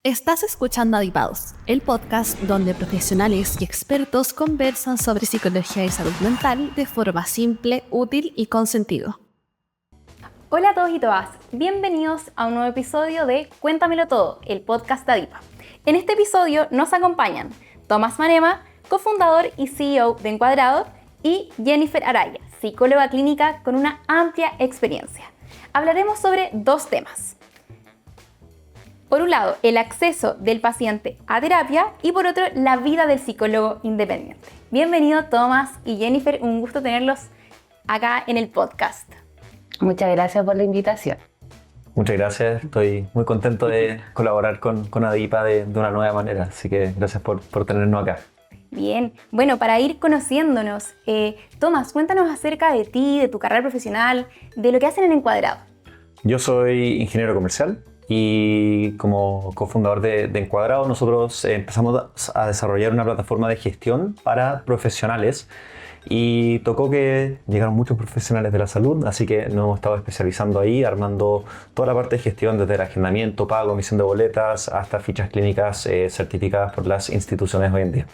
Estás escuchando Adipados, el podcast donde profesionales y expertos conversan sobre psicología y salud mental de forma simple, útil y con sentido. Hola a todos y todas, bienvenidos a un nuevo episodio de Cuéntamelo Todo, el podcast de Adipa. En este episodio nos acompañan Tomás Manema, cofundador y CEO de Encuadrado, y Jennifer Araya, psicóloga clínica con una amplia experiencia. Hablaremos sobre dos temas. Por un lado, el acceso del paciente a terapia y por otro, la vida del psicólogo independiente. Bienvenido Tomás y Jennifer, un gusto tenerlos acá en el podcast. Muchas gracias por la invitación. Muchas gracias, estoy muy contento de colaborar con Adipa de una nueva manera, así que gracias por tenernos acá. Bien, bueno, para ir conociéndonos, Tomás, cuéntanos acerca de ti, de tu carrera profesional, de lo que hacen en Encuadrado. Yo soy ingeniero comercial y como cofundador de Encuadrado nosotros empezamos a desarrollar una plataforma de gestión para profesionales y tocó que llegaron muchos profesionales de la salud, así que nos hemos estado especializando ahí, armando toda la parte de gestión desde el agendamiento, pago, emisión de boletas, hasta fichas clínicas certificadas por las instituciones hoy en día.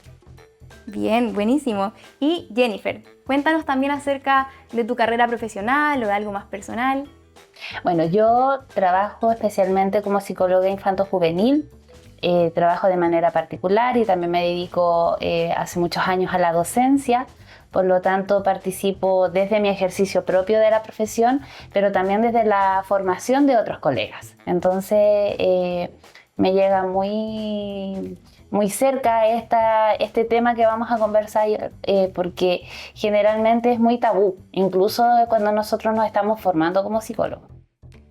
Bien, buenísimo. Y Jennifer, cuéntanos también acerca de tu carrera profesional o de algo más personal. Bueno, yo trabajo especialmente como psicóloga infanto-juvenil, trabajo de manera particular y también me dedico hace muchos años a la docencia. Por lo tanto, participo desde mi ejercicio propio de la profesión, pero también desde la formación de otros colegas. Entonces, me llega muy cerca este tema que vamos a conversar porque generalmente es muy tabú, incluso cuando nosotros nos estamos formando como psicólogos.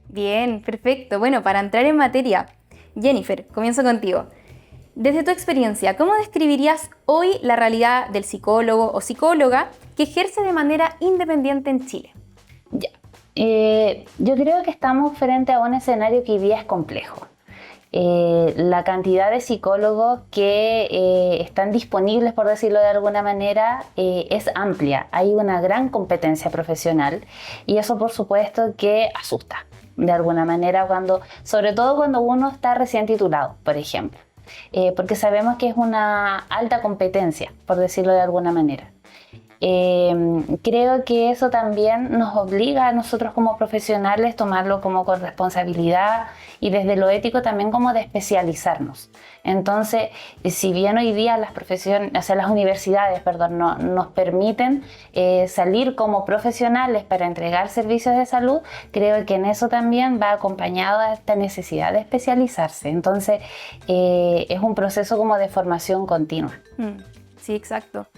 Bien, perfecto. Bueno, para entrar en materia, Jennifer, comienzo contigo. Desde tu experiencia, ¿cómo describirías hoy la realidad del psicólogo o psicóloga que ejerce de manera independiente en Chile? Ya. Yo creo que estamos frente a un escenario que hoy día es complejo. La cantidad de psicólogos que están disponibles, por decirlo de alguna manera, es amplia. Hay una gran competencia profesional y eso por supuesto que asusta de alguna manera, sobre todo cuando uno está recién titulado, por ejemplo. Porque sabemos que es una alta competencia, por decirlo de alguna manera. Creo que eso también nos obliga a nosotros como profesionales tomarlo como con responsabilidad y desde lo ético también como de especializarnos. Entonces, si bien hoy día las universidades nos permiten salir como profesionales para entregar servicios de salud, creo que en eso también va acompañado a esta necesidad de especializarse. Entonces, es un proceso como de formación continua. Sí, exacto.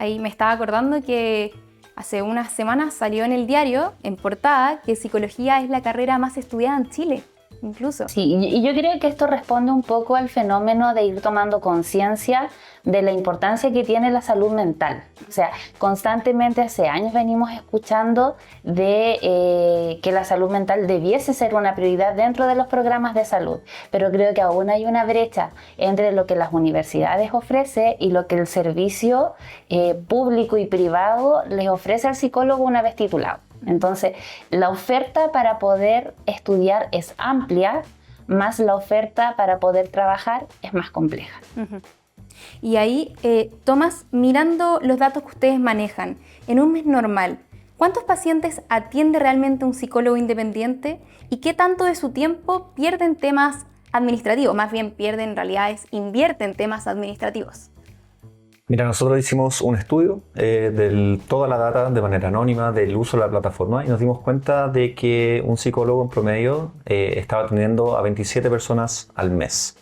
Ahí me estaba acordando que hace unas semanas salió en el diario, en portada, que psicología es la carrera más estudiada en Chile, incluso. Sí, y yo creo que esto responde un poco al fenómeno de ir tomando conciencia de la importancia que tiene la salud mental. O sea, constantemente hace años venimos escuchando de que la salud mental debiese ser una prioridad dentro de los programas de salud, pero creo que aún hay una brecha entre lo que las universidades ofrecen y lo que el servicio público y privado les ofrece al psicólogo una vez titulado. Entonces, la oferta para poder estudiar es amplia, más la oferta para poder trabajar es más compleja. Uh-huh. Y ahí, Tomás, mirando los datos que ustedes manejan, en un mes normal, ¿cuántos pacientes atiende realmente un psicólogo independiente y qué tanto de su tiempo pierden temas administrativos? Más bien invierten temas administrativos. Mira, nosotros hicimos un estudio de toda la data de manera anónima del uso de la plataforma y nos dimos cuenta de que un psicólogo en promedio estaba atendiendo a 27 personas al mes.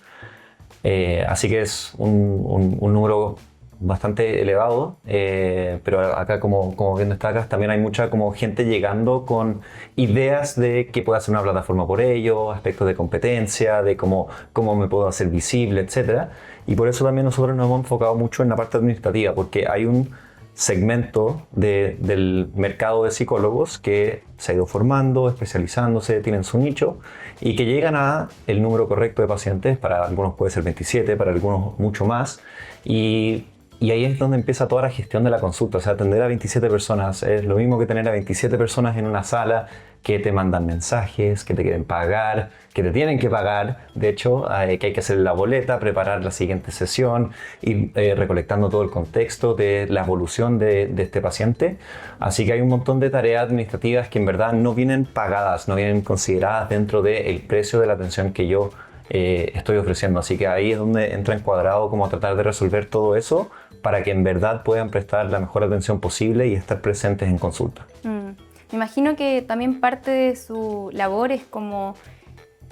Así que es un número bastante elevado, pero acá como bien destacas también hay mucha como gente llegando con ideas de que puede hacer una plataforma por ello, aspectos de competencia, de cómo me puedo hacer visible, etc. Y por eso también nosotros nos hemos enfocado mucho en la parte administrativa, porque hay un segmento del mercado de psicólogos que se ha ido formando, especializándose, tienen su nicho y que llegan a el número correcto de pacientes. Para algunos puede ser 27, para algunos mucho más, y Y ahí es donde empieza toda la gestión de la consulta. O sea, atender a 27 personas es lo mismo que tener a 27 personas en una sala que te mandan mensajes, que te quieren pagar, que te tienen que pagar. De hecho, que hay que hacer la boleta, preparar la siguiente sesión, ir recolectando todo el contexto de la evolución de este paciente. Así que hay un montón de tareas administrativas que en verdad no vienen pagadas, no vienen consideradas dentro del precio de la atención que yo estoy ofreciendo. Así que ahí es donde entra encuadrado como tratar de resolver todo eso para que en verdad puedan prestar la mejor atención posible y estar presentes en consulta. Me imagino que también parte de su labor es como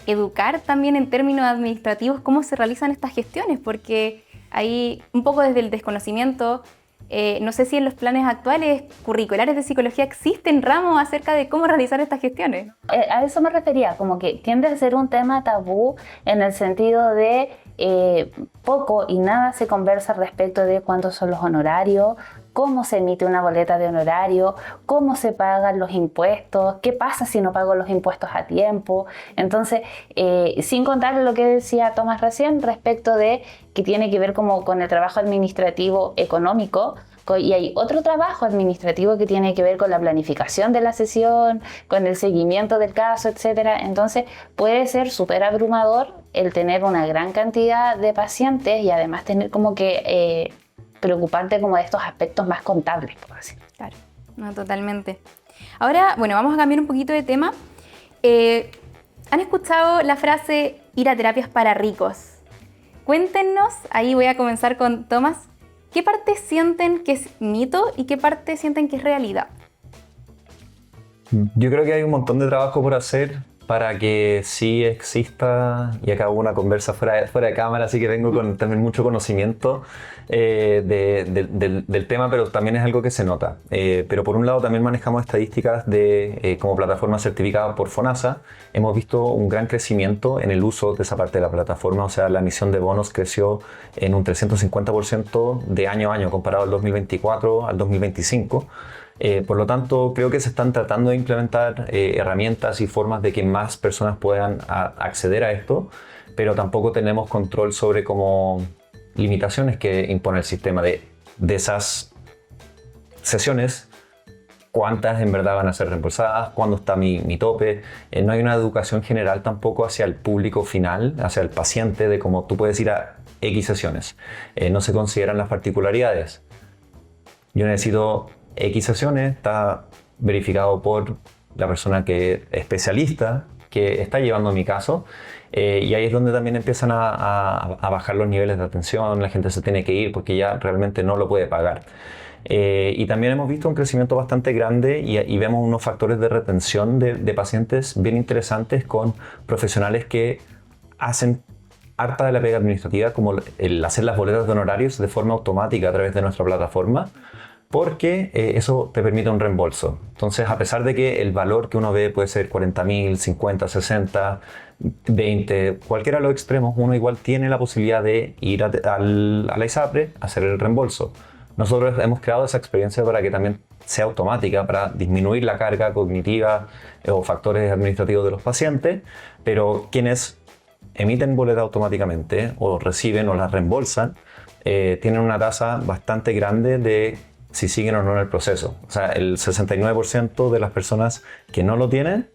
educar también en términos administrativos cómo se realizan estas gestiones, porque ahí un poco desde el desconocimiento, no sé si en los planes actuales curriculares de psicología existen ramos acerca de cómo realizar estas gestiones. A eso me refería, como que tiende a ser un tema tabú en el sentido de poco y nada se conversa respecto de cuántos son los honorarios, cómo se emite una boleta de honorario, cómo se pagan los impuestos, qué pasa si no pago los impuestos a tiempo. Entonces, sin contar lo que decía Tomás recién respecto de que tiene que ver como con el trabajo administrativo económico, y hay otro trabajo administrativo que tiene que ver con la planificación de la sesión, con el seguimiento del caso, etc. Entonces puede ser súper abrumador el tener una gran cantidad de pacientes y además tener como que preocuparte como de estos aspectos más contables, por así. Claro, no, totalmente. Ahora, bueno, vamos a cambiar un poquito de tema. ¿Han escuchado la frase ir a terapias para ricos? Cuéntenos, ahí voy a comenzar con Tomás. ¿Qué parte sienten que es mito y qué parte sienten que es realidad? Yo creo que hay un montón de trabajo por hacer para que sí exista, y acá hubo una conversa fuera de cámara, así que vengo con también mucho conocimiento del tema, pero también es algo que se nota. Pero por un lado también manejamos estadísticas como plataforma certificada por FONASA. Hemos visto un gran crecimiento en el uso de esa parte de la plataforma, o sea, la emisión de bonos creció en un 350% de año a año comparado al 2024 al 2025. Por lo tanto, creo que se están tratando de implementar herramientas y formas de que más personas puedan acceder a esto, pero tampoco tenemos control sobre cómo limitaciones que impone el sistema de esas sesiones, cuántas en verdad van a ser reembolsadas, cuándo está mi tope. No hay una educación general tampoco hacia el público final, hacia el paciente, de cómo tú puedes ir a X sesiones. No se consideran las particularidades. Yo necesito X sesiones, está verificado por la persona que es especialista que está llevando mi caso, y ahí es donde también empiezan a bajar los niveles de atención, la gente se tiene que ir porque ya realmente no lo puede pagar. Y también hemos visto un crecimiento bastante grande y vemos unos factores de retención de pacientes bien interesantes con profesionales que hacen harta de la pega administrativa, como el hacer las boletas de honorarios de forma automática a través de nuestra plataforma, porque eso te permite un reembolso. Entonces, a pesar de que el valor que uno ve puede ser 40.000, 50, 60, 20, cualquiera de los extremos, uno igual tiene la posibilidad de ir a la ISAPRE a hacer el reembolso. Nosotros hemos creado esa experiencia para que también sea automática, para disminuir la carga cognitiva o factores administrativos de los pacientes, pero quienes emiten boleta automáticamente o reciben o las reembolsan, tienen una tasa bastante grande de si siguen o no en el proceso. O sea, el 69% de las personas que no lo tienen,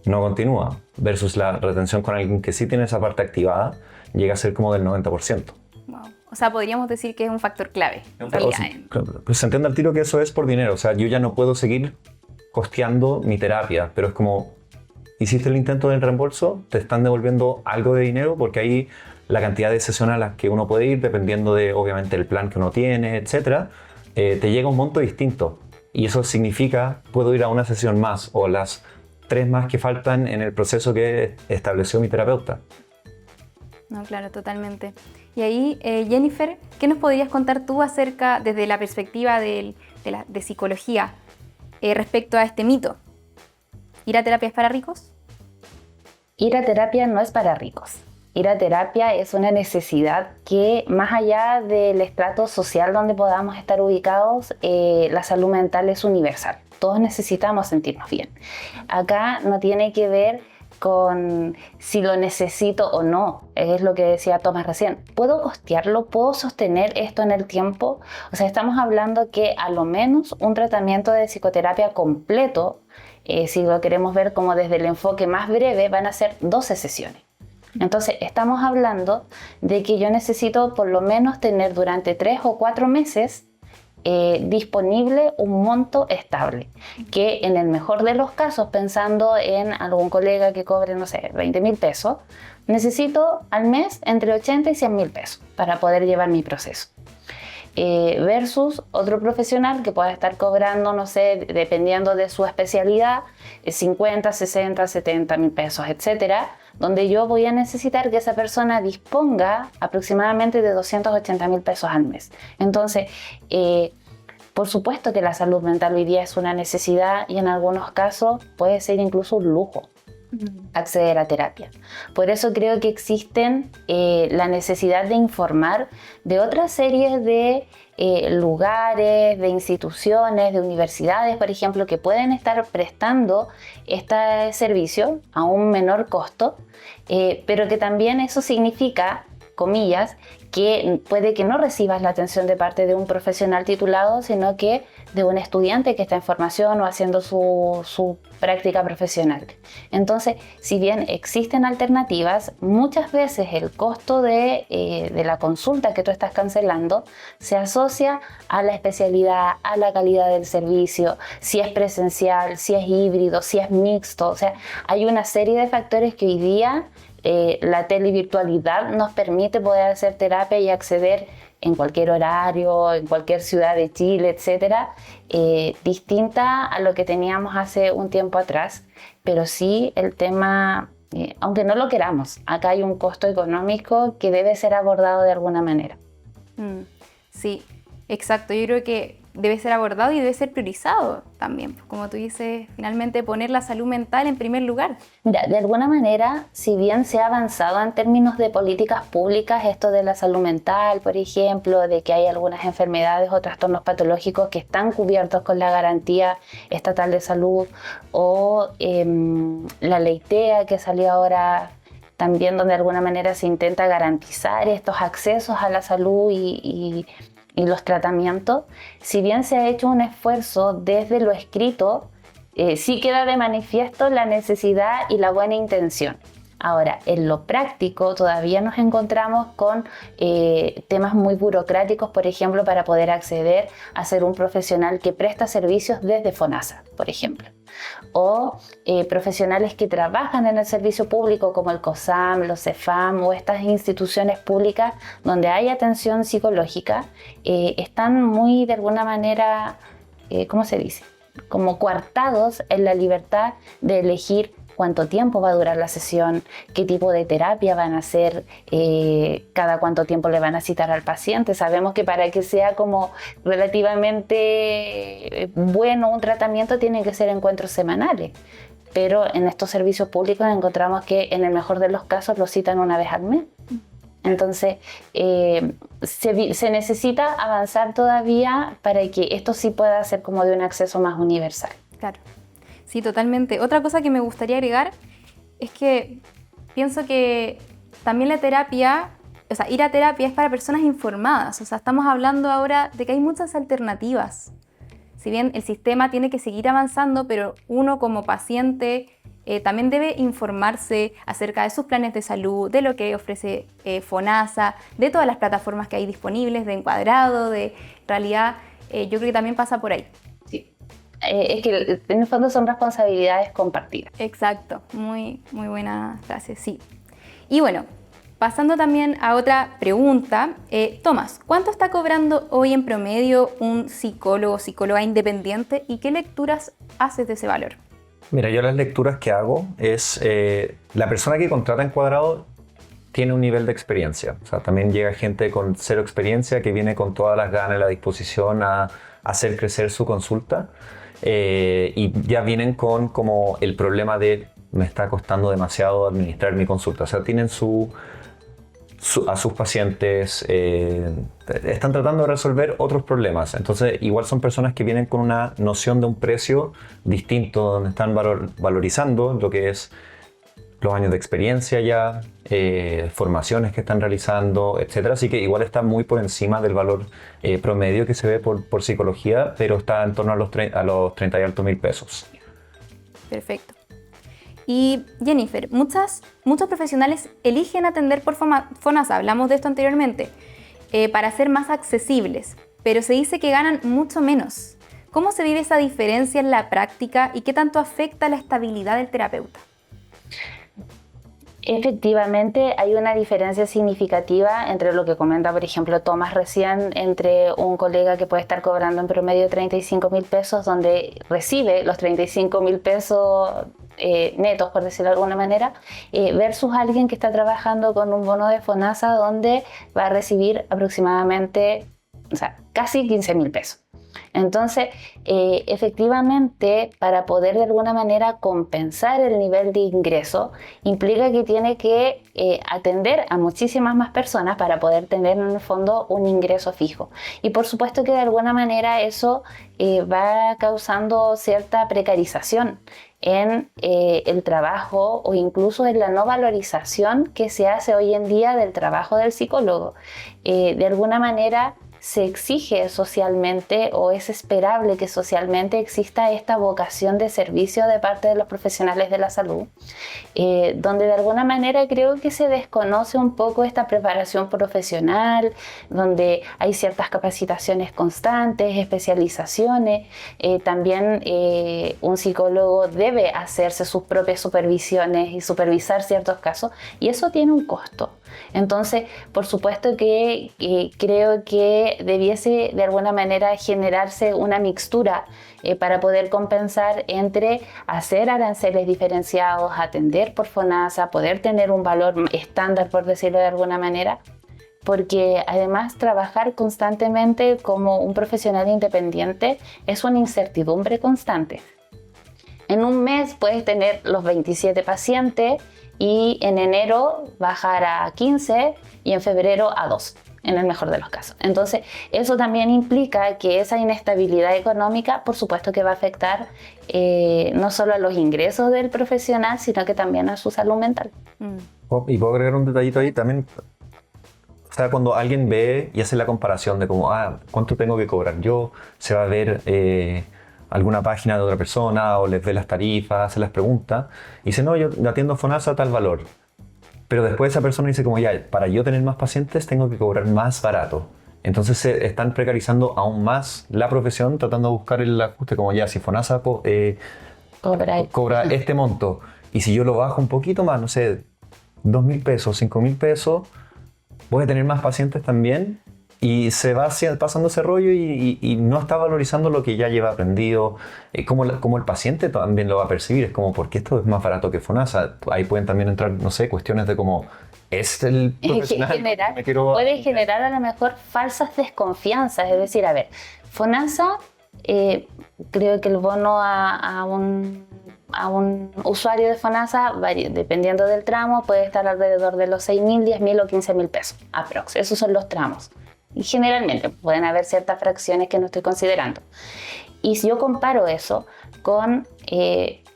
no continúa, versus la retención con alguien que sí tiene esa parte activada, llega a ser como del 90%. Wow. O sea, podríamos decir que es un factor clave. Pues se entiende al tiro que eso es por dinero. O sea, yo ya no puedo seguir costeando mi terapia, pero es como, hiciste el intento del reembolso, te están devolviendo algo de dinero, porque ahí la cantidad de sesiones a las que uno puede ir, dependiendo de, obviamente, el plan que uno tiene, etcétera, te llega un monto distinto. Y eso significa, puedo ir a una sesión más o las 3 más que faltan en el proceso que estableció mi terapeuta. No, claro, totalmente. Y ahí, Jennifer, ¿qué nos podrías contar tú acerca, desde la perspectiva de psicología, respecto a este mito? ¿Ir a terapia es para ricos? Ir a terapia no es para ricos. Ir a terapia es una necesidad que, más allá del estrato social donde podamos estar ubicados, la salud mental es universal. Todos necesitamos sentirnos bien. Acá no tiene que ver con si lo necesito o no, es lo que decía Tomás recién. ¿Puedo costearlo? ¿Puedo sostener esto en el tiempo? O sea, estamos hablando que a lo menos un tratamiento de psicoterapia completo, si lo queremos ver como desde el enfoque más breve, van a ser 12 sesiones. Entonces, estamos hablando de que yo necesito por lo menos tener durante 3 o 4 meses disponible un monto estable, que en el mejor de los casos, pensando en algún colega que cobre, no sé, 20.000 pesos, necesito al mes entre 80 y 100.000 pesos para poder llevar mi proceso. Versus otro profesional que pueda estar cobrando, no sé, dependiendo de su especialidad, 50, 60, 70.000 pesos, etcétera, donde yo voy a necesitar que esa persona disponga aproximadamente de 280.000 pesos al mes. Entonces, por supuesto que la salud mental hoy día es una necesidad y en algunos casos puede ser incluso un lujo acceder a terapia. Por eso creo que existen la necesidad de informar de otra serie de lugares, de instituciones, de universidades, por ejemplo, que pueden estar prestando este servicio a un menor costo, pero que también eso significa, comillas, que puede que no recibas la atención de parte de un profesional titulado, sino que de un estudiante que está en formación o haciendo su práctica profesional. Entonces, si bien existen alternativas, muchas veces el costo de la consulta que tú estás cancelando se asocia a la especialidad, a la calidad del servicio, si es presencial, si es híbrido, si es mixto. O sea, hay una serie de factores que hoy día la televirtualidad nos permite poder hacer terapia y acceder en cualquier horario, en cualquier ciudad de Chile, etcétera, distinta a lo que teníamos hace un tiempo atrás. Pero sí el tema, aunque no lo queramos, acá hay un costo económico que debe ser abordado de alguna manera. Sí, exacto. Yo creo que debe ser abordado y debe ser priorizado también. Como tú dices, finalmente poner la salud mental en primer lugar. Mira, de alguna manera, si bien se ha avanzado en términos de políticas públicas, esto de la salud mental, por ejemplo, de que hay algunas enfermedades o trastornos patológicos que están cubiertos con la garantía estatal de salud, o la ley TEA que salió ahora también, donde de alguna manera se intenta garantizar estos accesos a la salud y los tratamientos. Si bien se ha hecho un esfuerzo desde lo escrito, sí queda de manifiesto la necesidad y la buena intención. Ahora, en lo práctico todavía nos encontramos con temas muy burocráticos, por ejemplo, para poder acceder a ser un profesional que presta servicios desde FONASA, por ejemplo. O profesionales que trabajan en el servicio público como el COSAM, los CEFAM o estas instituciones públicas donde hay atención psicológica, están muy de alguna manera, ¿cómo se dice? Como coartados en la libertad de elegir cuánto tiempo va a durar la sesión, qué tipo de terapia van a hacer, cada cuánto tiempo le van a citar al paciente. Sabemos que para que sea como relativamente bueno un tratamiento tienen que ser encuentros semanales, pero en estos servicios públicos encontramos que en el mejor de los casos lo citan una vez al mes. Entonces, se necesita avanzar todavía para que esto sí pueda ser como de un acceso más universal. Claro. Sí, totalmente. Otra cosa que me gustaría agregar es que pienso que también la terapia, o sea, ir a terapia es para personas informadas. O sea, estamos hablando ahora de que hay muchas alternativas. Si bien el sistema tiene que seguir avanzando, pero uno como paciente también debe informarse acerca de sus planes de salud, de lo que ofrece FONASA, de todas las plataformas que hay disponibles, de encuadrado, de realidad. Yo creo que también pasa por ahí. Es que en el fondo son responsabilidades compartidas. Exacto, muy buena frase, sí. Y bueno, pasando también a otra pregunta, Tomás, ¿cuánto está cobrando hoy en promedio un psicólogo o psicóloga independiente y qué lecturas haces de ese valor? Mira, yo las lecturas que hago es la persona que contrata Encuadrado tiene un nivel de experiencia. O sea, también llega gente con cero experiencia que viene con todas las ganas y la disposición a hacer crecer su consulta. Y ya vienen con como el problema de me está costando demasiado administrar mi consulta. O sea, tienen a sus pacientes, están tratando de resolver otros problemas. Entonces, igual son personas que vienen con una noción de un precio distinto, donde están valorizando lo que es los años de experiencia ya, formaciones que están realizando, etcétera. Así que igual está muy por encima del valor promedio que se ve por psicología, pero está en torno a los 30 y altos mil pesos. Perfecto. Y Jennifer, muchos profesionales eligen atender por FONASA, hablamos de esto anteriormente, para ser más accesibles, pero se dice que ganan mucho menos. ¿Cómo se vive esa diferencia en la práctica y qué tanto afecta la estabilidad del terapeuta? Efectivamente, hay una diferencia significativa entre lo que comenta, por ejemplo, Tomás recién, entre un colega que puede estar cobrando en promedio 35.000 pesos, donde recibe los 35.000 pesos netos, por decirlo de alguna manera, versus alguien que está trabajando con un bono de FONASA, donde va a recibir aproximadamente, casi 15.000 pesos. Entonces, efectivamente, para poder de alguna manera compensar el nivel de ingreso, implica que tiene que atender a muchísimas más personas para poder tener en el fondo un ingreso fijo. Y por supuesto que de alguna manera eso va causando cierta precarización en el trabajo o incluso en la no valorización que se hace hoy en día del trabajo del psicólogo. De alguna manera, se exige socialmente o es esperable que socialmente exista esta vocación de servicio de parte de los profesionales de la salud, donde de alguna manera creo que se desconoce un poco esta preparación profesional, donde hay ciertas capacitaciones constantes, especializaciones. También un psicólogo debe hacerse sus propias supervisiones y supervisar ciertos casos, y eso tiene un costo. Entonces, por supuesto que creo que debiese de alguna manera generarse una mixtura para poder compensar entre hacer aranceles diferenciados, atender por FONASA, poder tener un valor estándar, por decirlo de alguna manera, porque además trabajar constantemente como un profesional independiente es una incertidumbre constante. En un mes puedes tener los 27 pacientes y en enero bajar a 15 y en febrero a 2, en el mejor de los casos. Entonces, eso también implica que esa inestabilidad económica, por supuesto que va a afectar no solo a los ingresos del profesional, sino que también a su salud mental. Y puedo agregar un detallito ahí también. O sea, cuando alguien ve y hace la comparación de como, ¿cuánto tengo que cobrar yo? Se va a ver alguna página de otra persona o les ve las tarifas, hace las preguntas y dice, no, yo atiendo FONASA a tal valor. Pero después esa persona dice como, para yo tener más pacientes tengo que cobrar más barato. Entonces se están precarizando aún más la profesión, tratando de buscar el ajuste como si FONASA cobra este monto y si yo lo bajo un poquito más, no sé, 2.000 pesos, 5.000 pesos, voy a tener más pacientes también. Y se va pasando ese rollo y no está valorizando lo que ya lleva aprendido, como el paciente también lo va a percibir. Es como, ¿por qué esto es más barato que FONASA? Ahí pueden también entrar, no sé, cuestiones de como, ¿es el profesional que me quiero...? Puede generar a lo mejor falsas desconfianzas. Es decir, a ver, FONASA, creo que el bono a un usuario de FONASA, dependiendo del tramo, puede estar alrededor de los 6.000, 10.000 o 15.000 pesos, aprox. Esos son los tramos. Y generalmente pueden haber ciertas fracciones que no estoy considerando. Y si yo comparo eso con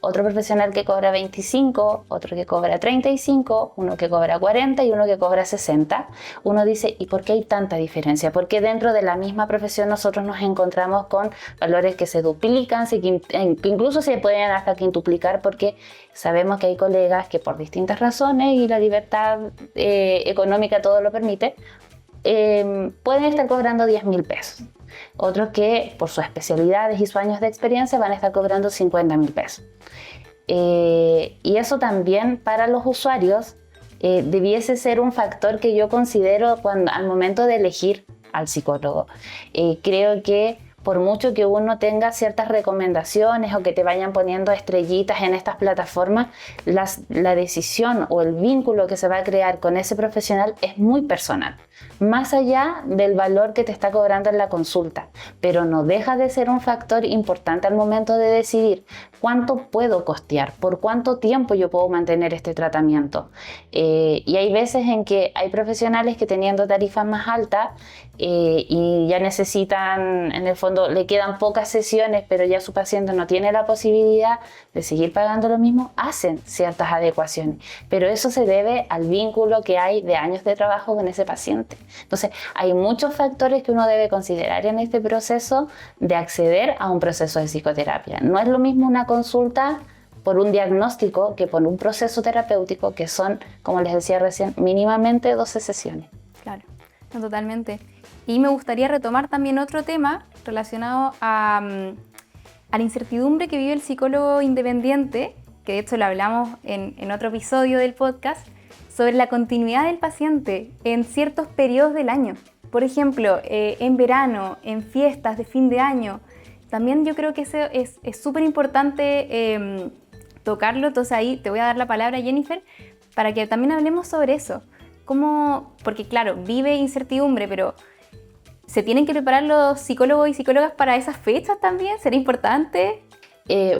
otro profesional que cobra 25, otro que cobra 35, uno que cobra 40 y uno que cobra 60, uno dice, ¿y por qué hay tanta diferencia? Porque dentro de la misma profesión nosotros nos encontramos con valores que se duplican, que incluso se pueden hasta quintuplicar, porque sabemos que hay colegas que por distintas razones y la libertad económica todo lo permite, pueden estar cobrando 10.000 pesos. Otros que por sus especialidades y sus años de experiencia van a estar cobrando 50.000 pesos. Y eso también para los usuarios debiese ser un factor que yo considero al momento de elegir al psicólogo. Creo que por mucho que uno tenga ciertas recomendaciones o que te vayan poniendo estrellitas en estas plataformas, la decisión o el vínculo que se va a crear con ese profesional es muy personal, más allá del valor que te está cobrando en la consulta, pero no deja de ser un factor importante al momento de decidir cuánto puedo costear, por cuánto tiempo yo puedo mantener este tratamiento. Y hay veces en que hay profesionales que teniendo tarifas más altas y ya necesitan, en el fondo le quedan pocas sesiones, pero ya su paciente no tiene la posibilidad de seguir pagando lo mismo, hacen ciertas adecuaciones, pero eso se debe al vínculo que hay de años de trabajo con ese paciente. Entonces hay muchos factores que uno debe considerar en este proceso de acceder a un proceso de psicoterapia. No es lo mismo una consulta por un diagnóstico que por un proceso terapéutico, que son, como les decía recién, mínimamente 12 sesiones. Claro, no, totalmente. Y me gustaría retomar también otro tema relacionado a la incertidumbre que vive el psicólogo independiente, que de hecho lo hablamos en otro episodio del podcast, sobre la continuidad del paciente en ciertos periodos del año. Por ejemplo, en verano, en fiestas de fin de año. También yo creo que eso es súper importante tocarlo. Entonces ahí te voy a dar la palabra, Jennifer, para que también hablemos sobre eso. Porque claro, vive incertidumbre, pero ¿se tienen que preparar los psicólogos y psicólogas para esas fechas también? ¿Será importante?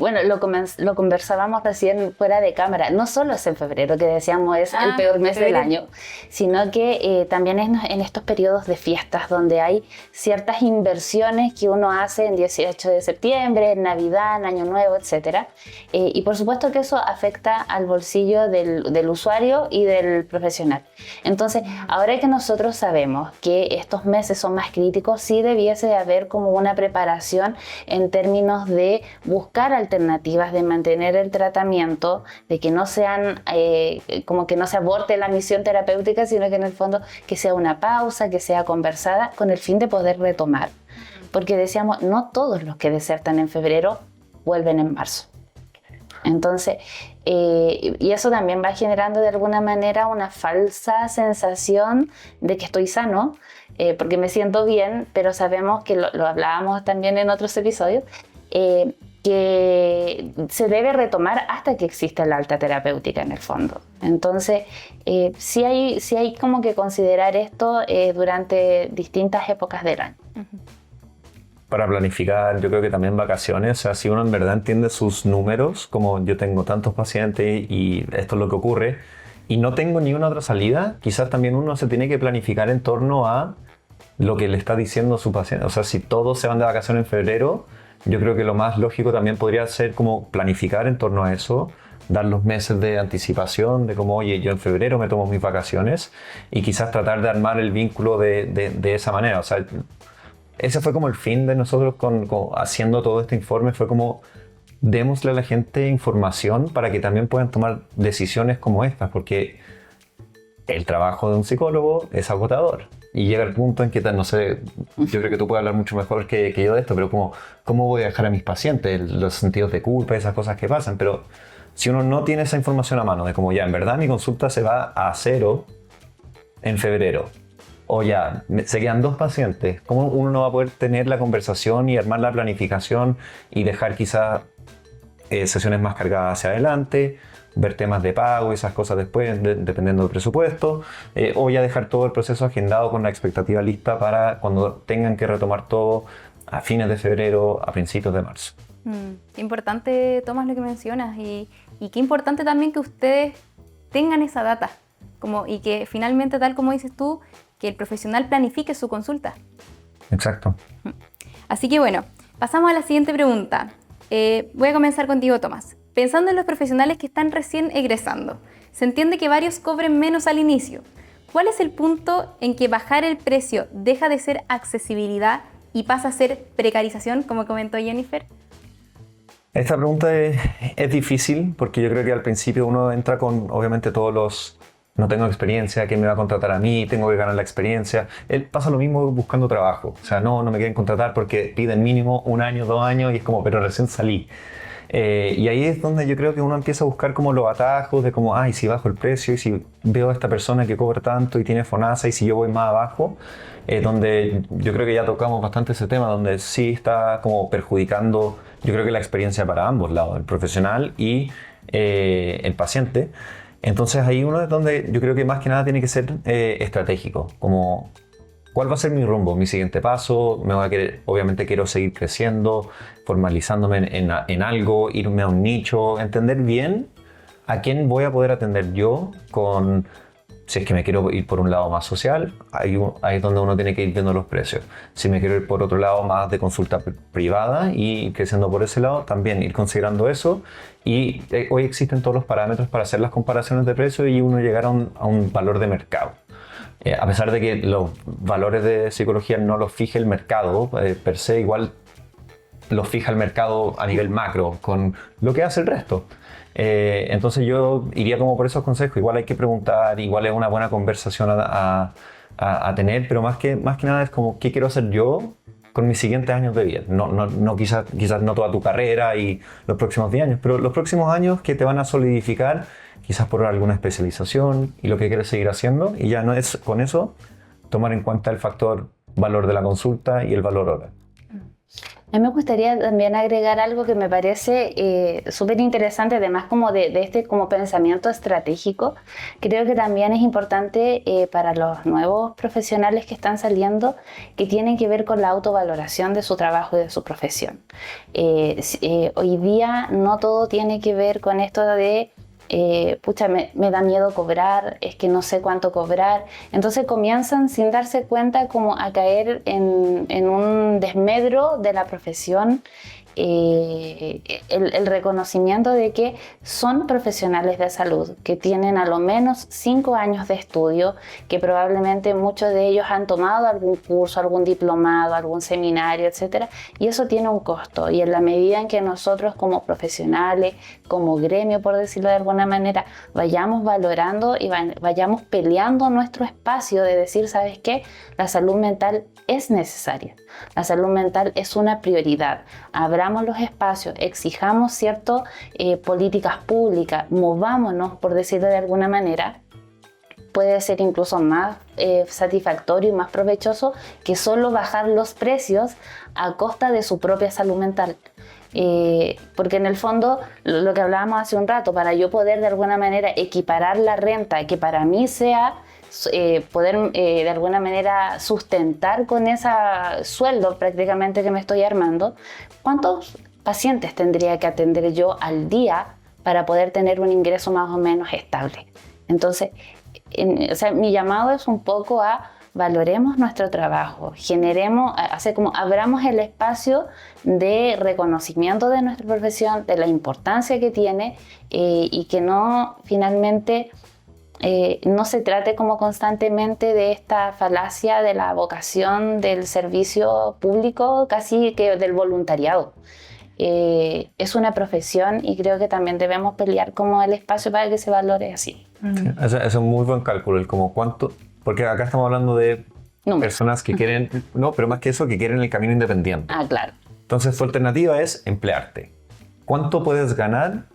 Bueno, lo conversábamos recién fuera de cámara. No solo es en febrero, que decíamos es el peor mes del año, sino que también es en estos periodos de fiestas donde hay ciertas inversiones que uno hace en 18 de septiembre, en Navidad, en Año Nuevo, etc. Y por supuesto que eso afecta al bolsillo del usuario y del profesional. Entonces, ahora que nosotros sabemos que estos meses son más críticos, sí debiese de haber como una preparación en términos de buscar alternativas, de mantener el tratamiento, de que no sean como que no se aborte la misión terapéutica, sino que en el fondo que sea una pausa, que sea conversada con el fin de poder retomar. Porque decíamos, no todos los que desertan en febrero vuelven en marzo. Entonces, y eso también va generando de alguna manera una falsa sensación de que estoy sano, porque me siento bien, pero sabemos que lo hablábamos también en otros episodios, que se debe retomar hasta que exista la alta terapéutica en el fondo. Entonces, sí hay como que considerar esto durante distintas épocas del año. Para planificar, yo creo que también vacaciones, o sea, si uno en verdad entiende sus números, como yo tengo tantos pacientes y esto es lo que ocurre, y no tengo ni una otra salida, quizás también uno se tiene que planificar en torno a lo que le está diciendo su paciente. O sea, si todos se van de vacaciones en febrero, yo creo que lo más lógico también podría ser como planificar en torno a eso, dar los meses de anticipación de como, oye, yo en febrero me tomo mis vacaciones y quizás tratar de armar el vínculo de esa manera. O sea, ese fue como el fin de nosotros haciendo todo este informe, fue como démosle a la gente información para que también puedan tomar decisiones como estas, porque el trabajo de un psicólogo es agotador. Y llega el punto en que, no sé, yo creo que tú puedes hablar mucho mejor que yo de esto, pero ¿cómo voy a dejar a mis pacientes los sentidos de culpa, esas cosas que pasan? Pero si uno no tiene esa información a mano, de como ya, en verdad mi consulta se va a 0 en febrero, o ya, se quedan 2 pacientes, ¿cómo uno no va a poder tener la conversación y armar la planificación y dejar quizás sesiones más cargadas hacia adelante? Ver temas de pago y esas cosas después, dependiendo del presupuesto, o ya dejar todo el proceso agendado con la expectativa lista para cuando tengan que retomar todo a fines de febrero, a principios de marzo. Qué importante, Tomás, lo que mencionas, y qué importante también que ustedes tengan esa data, y que finalmente, tal como dices tú, que el profesional planifique su consulta. Exacto. Así que bueno, pasamos a la siguiente pregunta. Voy a comenzar contigo, Tomás. Pensando en los profesionales que están recién egresando, se entiende que varios cobren menos al inicio. ¿Cuál es el punto en que bajar el precio deja de ser accesibilidad y pasa a ser precarización, como comentó Jennifer? Esta pregunta es difícil porque yo creo que al principio uno entra con, obviamente, todos los no tengo experiencia, ¿quién me va a contratar a mí? Tengo que ganar la experiencia. Él pasa lo mismo buscando trabajo. O sea, no me quieren contratar porque piden mínimo 1 año, 2 años y es como, pero recién salí. Y ahí es donde yo creo que uno empieza a buscar como los atajos de como, ay, si bajo el precio y si veo a esta persona que cobra tanto y tiene FONASA y si yo voy más abajo, donde yo creo que ya tocamos bastante ese tema, donde sí está como perjudicando, yo creo que la experiencia para ambos lados, el profesional y el paciente. Entonces ahí uno es donde yo creo que más que nada tiene que ser estratégico, como ¿cuál va a ser mi rumbo, mi siguiente paso? Obviamente quiero seguir creciendo, formalizándome en algo, irme a un nicho, entender bien a quién voy a poder atender yo si es que me quiero ir por un lado más social, ahí es donde uno tiene que ir viendo los precios. Si me quiero ir por otro lado más de consulta privada y ir creciendo por ese lado, también ir considerando eso. Y hoy existen todos los parámetros para hacer las comparaciones de precios y uno llegar a un valor de mercado. A pesar de que los valores de psicología no los fije el mercado, per se igual los fija el mercado a nivel macro, con lo que hace el resto. Entonces yo iría como por esos consejos. Igual hay que preguntar, igual es una buena conversación a tener, pero más que nada es como qué quiero hacer yo con mis siguientes años de vida. No quizás no toda tu carrera y los próximos 10 años, pero los próximos años que te van a solidificar quizás por alguna especialización y lo que quieres seguir haciendo, y ya no es con eso tomar en cuenta el factor valor de la consulta y el valor hora. A mí me gustaría también agregar algo que me parece súper interesante, además como de este como pensamiento estratégico. Creo que también es importante para los nuevos profesionales que están saliendo, que tienen que ver con la autovaloración de su trabajo y de su profesión. Hoy día no todo tiene que ver con esto de me da miedo cobrar, es que no sé cuánto cobrar. Entonces comienzan sin darse cuenta como a caer en un desmedro de la profesión. El reconocimiento de que son profesionales de salud, que tienen a lo menos 5 años de estudio, que probablemente muchos de ellos han tomado algún curso, algún diplomado, algún seminario, etc. Y eso tiene un costo. Y en la medida en que nosotros como profesionales, como gremio, por decirlo de alguna manera, vayamos valorando y vayamos peleando nuestro espacio de decir, ¿sabes qué? La salud mental es necesaria. La salud mental es una prioridad. Abramos los espacios, exijamos ciertas políticas públicas, movámonos, por decirlo de alguna manera. Puede ser incluso más satisfactorio y más provechoso que solo bajar los precios a costa de su propia salud mental. Porque en el fondo, lo que hablábamos hace un rato, para yo poder de alguna manera equiparar la renta, que para mí sea poder de alguna manera sustentar con ese sueldo prácticamente que me estoy armando, ¿cuántos pacientes tendría que atender yo al día para poder tener un ingreso más o menos estable? Entonces, mi llamado es un poco a valoremos nuestro trabajo, abramos el espacio de reconocimiento de nuestra profesión, de la importancia que tiene y que no finalmente no se trate como constantemente de esta falacia de la vocación del servicio público, casi que del voluntariado. Es una profesión y creo que también debemos pelear como el espacio para que se valore así. Sí, ese es un muy buen cálculo, el como cuánto, porque acá estamos hablando de personas que quieren, no, pero más que eso, que quieren el camino independiente. Ah, claro. Entonces tu alternativa es emplearte. ¿Cuánto puedes ganar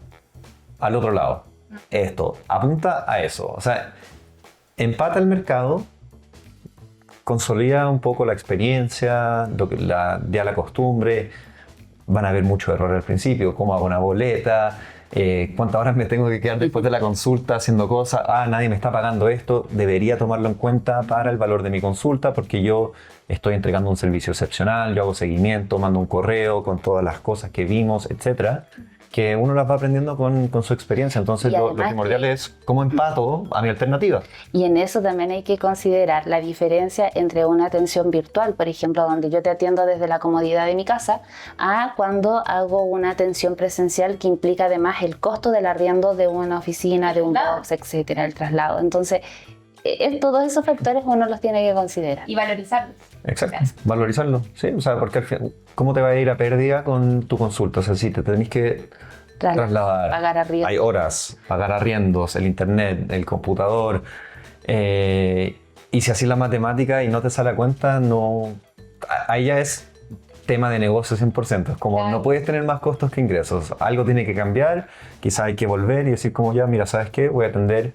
al otro lado? Esto, apunta a eso. O sea, empata el mercado, consolida un poco la experiencia, ya la costumbre. Van a haber muchos errores al principio, cómo hago una boleta, cuántas horas me tengo que quedar después de la consulta haciendo cosas, nadie me está pagando esto, debería tomarlo en cuenta para el valor de mi consulta porque yo estoy entregando un servicio excepcional, yo hago seguimiento, mando un correo con todas las cosas que vimos, etcétera, que uno las va aprendiendo con su experiencia. Entonces lo primordial es cómo empato a mi alternativa. Y en eso también hay que considerar la diferencia entre una atención virtual, por ejemplo, donde yo te atiendo desde la comodidad de mi casa, a cuando hago una atención presencial que implica además el costo del arriendo de una oficina, de un box, etcétera, el traslado. Entonces, todos esos factores uno los tiene que considerar. Y valorizarlos. Exacto, valorizarlo, sí, o sea, porque al final, ¿cómo te va a ir a pérdida con tu consulta? O sea, si te tenés que trasladar, pagar arriendos. Hay horas, pagar arriendos, el internet, el computador, y si así la matemática y no te sale a cuenta, ahí ya es tema de negocio 100%, es como no puedes tener más costos que ingresos, algo tiene que cambiar, quizás hay que volver y decir como ya, mira, ¿sabes qué? Voy a atender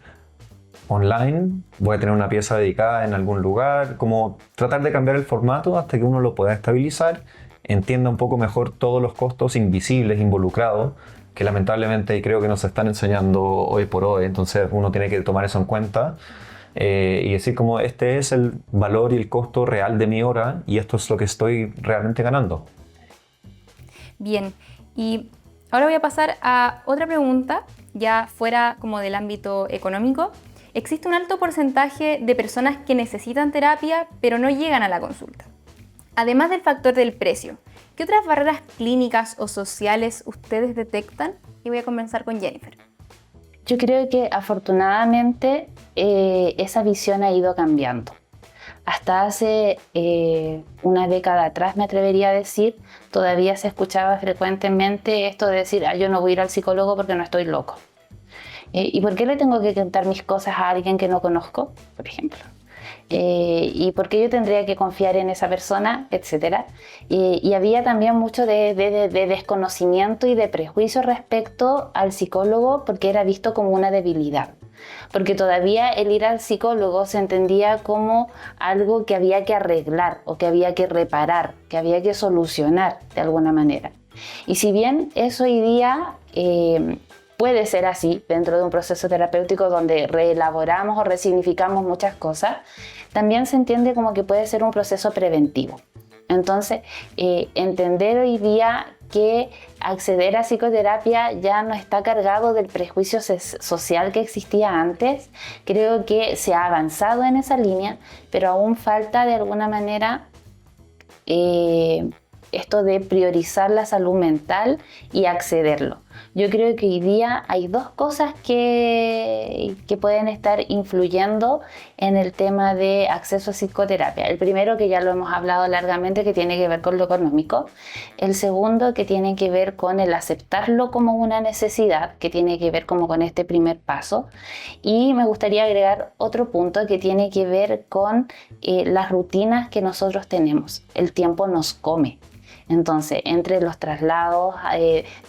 online, voy a tener una pieza dedicada en algún lugar, como tratar de cambiar el formato hasta que uno lo pueda estabilizar, entienda un poco mejor todos los costos invisibles involucrados, que lamentablemente creo que nos están enseñando hoy por hoy, entonces uno tiene que tomar eso en cuenta y decir como este es el valor y el costo real de mi hora y esto es lo que estoy realmente ganando. Bien, y ahora voy a pasar a otra pregunta, ya fuera como del ámbito económico. Existe un alto porcentaje de personas que necesitan terapia pero no llegan a la consulta. Además del factor del precio, ¿qué otras barreras clínicas o sociales ustedes detectan? Y voy a comenzar con Jennifer. Yo creo que afortunadamente esa visión ha ido cambiando. Hasta hace una década atrás, me atrevería a decir, todavía se escuchaba frecuentemente esto de decir, yo no voy a ir al psicólogo porque no estoy loco. ¿Y por qué le tengo que contar mis cosas a alguien que no conozco, por ejemplo? ¿Y por qué yo tendría que confiar en esa persona, etcétera? Y había también mucho de desconocimiento y de prejuicio respecto al psicólogo porque era visto como una debilidad. Porque todavía el ir al psicólogo se entendía como algo que había que arreglar o que había que reparar, que había que solucionar de alguna manera. Y si bien eso hoy día puede ser así dentro de un proceso terapéutico donde reelaboramos o resignificamos muchas cosas, también se entiende como que puede ser un proceso preventivo. Entonces, entender hoy día que acceder a psicoterapia ya no está cargado del prejuicio social que existía antes, creo que se ha avanzado en esa línea, pero aún falta de alguna manera esto de priorizar la salud mental y accederlo. Yo creo que hoy día hay dos cosas que pueden estar influyendo en el tema de acceso a psicoterapia. El primero, que ya lo hemos hablado largamente, que tiene que ver con lo económico. El segundo, que tiene que ver con el aceptarlo como una necesidad, que tiene que ver como con este primer paso. Y me gustaría agregar otro punto que tiene que ver con las rutinas que nosotros tenemos. El tiempo nos come. Entonces, entre los traslados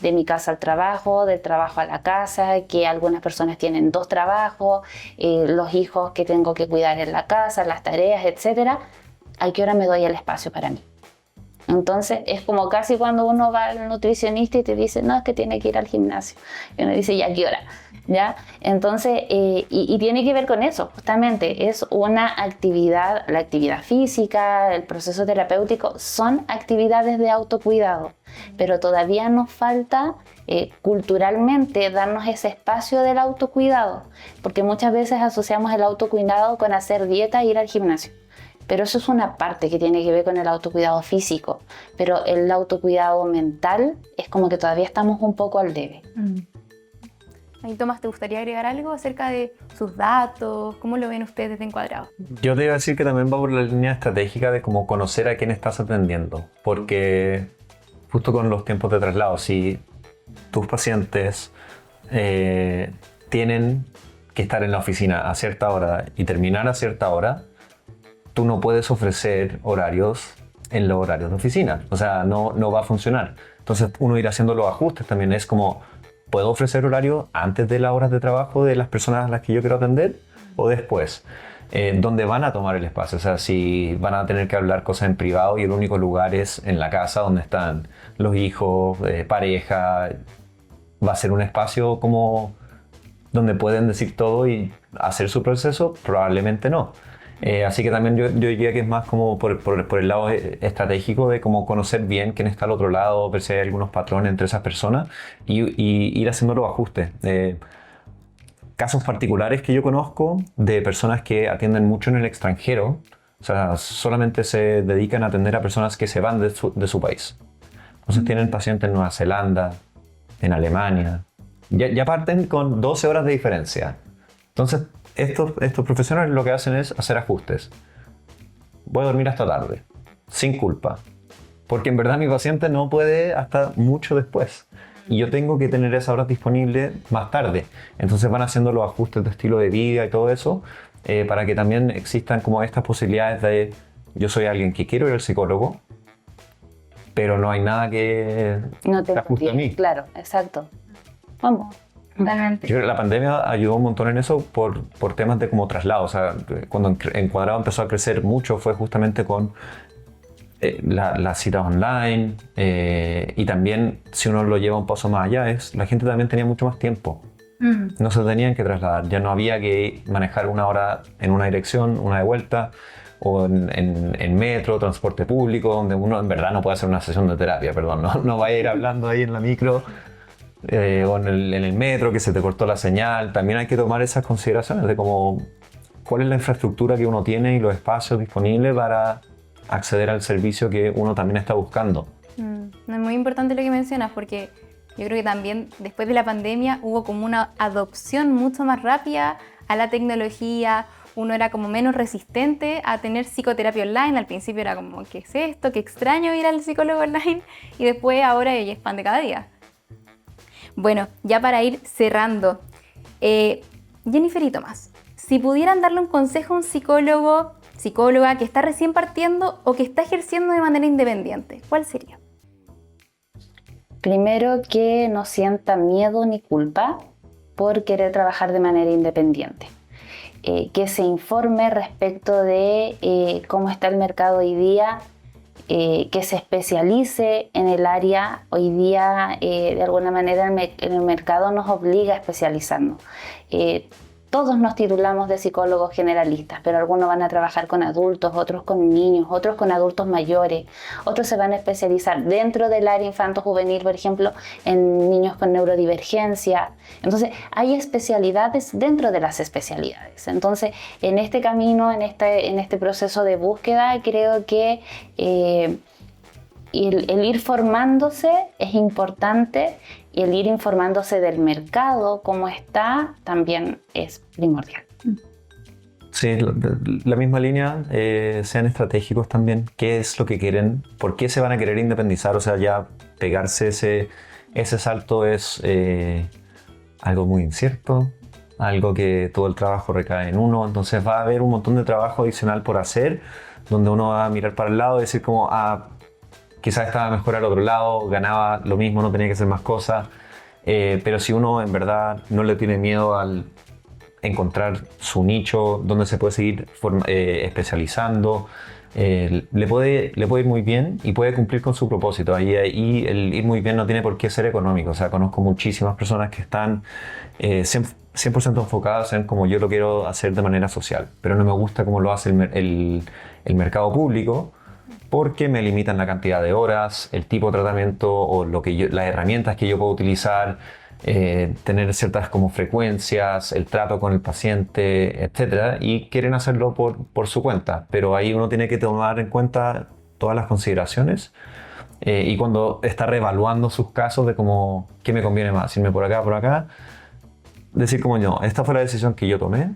de mi casa al trabajo, del trabajo a la casa, que algunas personas tienen 2 trabajos, los hijos que tengo que cuidar en la casa, las tareas, etc., ¿a qué hora me doy el espacio para mí? Entonces, es como casi cuando uno va al nutricionista y te dice, no, es que tiene que ir al gimnasio. Y uno dice, ¿ya qué hora? ¿Ya? Entonces, y tiene que ver con eso, justamente, es una actividad, la actividad física, el proceso terapéutico, son actividades de autocuidado, pero todavía nos falta culturalmente darnos ese espacio del autocuidado, porque muchas veces asociamos el autocuidado con hacer dieta e ir al gimnasio. Pero eso es una parte que tiene que ver con el autocuidado físico, pero el autocuidado mental es como que todavía estamos un poco al debe. Ahí, Tomás, ¿te gustaría agregar algo acerca de sus datos? ¿Cómo lo ven ustedes desde Encuadrados? Yo te iba a decir que también va por la línea estratégica de cómo conocer a quién estás atendiendo, porque justo con los tiempos de traslado, si tus pacientes tienen que estar en la oficina a cierta hora y terminar a cierta hora, tú no puedes ofrecer horarios en los horarios de oficina, o sea, no va a funcionar. Entonces uno ir haciendo los ajustes también es como, ¿puedo ofrecer horario antes de las horas de trabajo de las personas a las que yo quiero atender o después? ¿Dónde van a tomar el espacio? O sea, si van a tener que hablar cosas en privado y el único lugar es en la casa donde están los hijos, pareja, ¿va a ser un espacio como donde pueden decir todo y hacer su proceso? Probablemente no. Así que también yo diría que es más como por el lado estratégico de como conocer bien quién está al otro lado, ver si hay algunos patrones entre esas personas y ir haciendo los ajustes. Casos particulares que yo conozco de personas que atienden mucho en el extranjero, o sea, solamente se dedican a atender a personas que se van de su país. Entonces tienen pacientes en Nueva Zelanda, en Alemania, ya parten con 12 horas de diferencia. Entonces estos profesionales lo que hacen es hacer ajustes. Voy a dormir hasta tarde, sin culpa, porque en verdad mi paciente no puede hasta mucho después y yo tengo que tener esas horas disponibles más tarde. Entonces van haciendo los ajustes de estilo de vida y todo eso para que también existan como estas posibilidades de yo soy alguien que quiero ir al psicólogo, pero no hay nada que no te ajuste a mí. Claro, exacto. Vamos. Totalmente. Yo creo que la pandemia ayudó un montón en eso por temas de como traslado. O sea, cuando Encuadrado empezó a crecer mucho fue justamente con las citas online y también si uno lo lleva un paso más allá la gente también tenía mucho más tiempo. No se tenían que trasladar, ya no había que manejar 1 hora en una dirección, una de vuelta, o en metro, transporte público, donde uno en verdad no puede hacer una sesión de terapia, perdón, no vaya a ir hablando ahí en la micro o en el metro que se te cortó la señal. También hay que tomar esas consideraciones de cómo, cuál es la infraestructura que uno tiene y los espacios disponibles para acceder al servicio que uno también está buscando. Es muy importante lo que mencionas, porque yo creo que también después de la pandemia hubo como una adopción mucho más rápida a la tecnología. Uno era como menos resistente a tener psicoterapia online. Al principio era como, ¿qué es esto? Qué extraño ir al psicólogo online. Y después ahora ella es pan de cada día. Bueno, ya para ir cerrando, Jennifer y Tomás, si pudieran darle un consejo a un psicólogo, psicóloga que está recién partiendo o que está ejerciendo de manera independiente, ¿cuál sería? Primero, que no sienta miedo ni culpa por querer trabajar de manera independiente. Que se informe respecto de cómo está el mercado hoy día, que se especialice en el área. Hoy día, de alguna manera, el mercado nos obliga a especializarnos. Todos nos titulamos de psicólogos generalistas, pero algunos van a trabajar con adultos, otros con niños, otros con adultos mayores, otros se van a especializar dentro del área infanto-juvenil, por ejemplo, en niños con neurodivergencia. Entonces, hay especialidades dentro de las especialidades. Entonces, en este camino, en este proceso de búsqueda, creo que el ir formándose es importante. Y el ir informándose del mercado, cómo está, también es primordial. Sí, la misma línea, sean estratégicos también. ¿Qué es lo que quieren? ¿Por qué se van a querer independizar? O sea, ya pegarse ese salto es algo muy incierto, algo que todo el trabajo recae en uno. Entonces va a haber un montón de trabajo adicional por hacer, donde uno va a mirar para el lado y decir como, quizás estaba mejor al otro lado, ganaba lo mismo, no tenía que hacer más cosas. Pero si uno en verdad no le tiene miedo al encontrar su nicho, donde se puede seguir especializando, le puede ir muy bien y puede cumplir con su propósito. Ahí el ir muy bien no tiene por qué ser económico. O sea, conozco muchísimas personas que están 100% enfocadas en cómo yo lo quiero hacer de manera social, pero no me gusta cómo lo hace el mercado público, porque me limitan la cantidad de horas, el tipo de tratamiento o las herramientas que yo puedo utilizar, tener ciertas como frecuencias, el trato con el paciente, etc. Y quieren hacerlo por su cuenta, pero ahí uno tiene que tomar en cuenta todas las consideraciones y cuando está reevaluando sus casos de como qué me conviene más, irme por acá, decir como no, esta fue la decisión que yo tomé,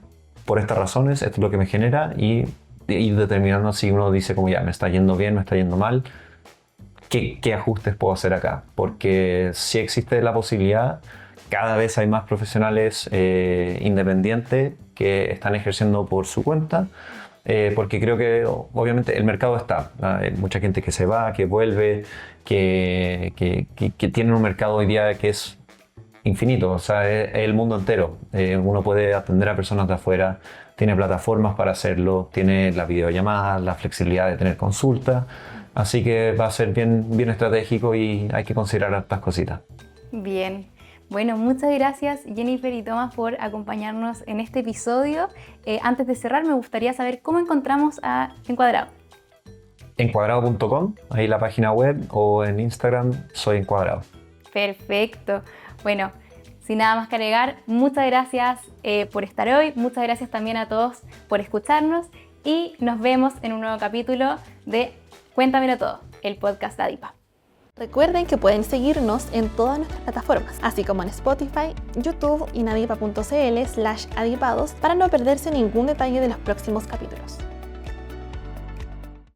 por estas razones, esto es lo que me genera y determinando si uno dice como ya me está yendo bien, me está yendo mal, qué ajustes puedo hacer acá, porque si existe la posibilidad, cada vez hay más profesionales independientes que están ejerciendo por su cuenta, porque creo que obviamente el mercado está, hay mucha gente que se va, que vuelve, que tiene un mercado hoy día que es infinito, o sea, es el mundo entero. Uno puede atender a personas de afuera, tiene plataformas para hacerlo, tiene las videollamadas, la flexibilidad de tener consultas, así que va a ser bien estratégico y hay que considerar estas cositas. Bien, bueno, muchas gracias Jennifer y Tomás por acompañarnos en este episodio. Antes de cerrar, me gustaría saber cómo encontramos a Encuadrado. Encuadrado.com, ahí la página web, o en Instagram, soy Encuadrado. Perfecto. Bueno, sin nada más que agregar, muchas gracias por estar hoy, muchas gracias también a todos por escucharnos y nos vemos en un nuevo capítulo de Cuéntamelo Todo, el podcast de Adipa. Recuerden que pueden seguirnos en todas nuestras plataformas, así como en Spotify, YouTube y nadipa.cl/adipados para no perderse ningún detalle de los próximos capítulos.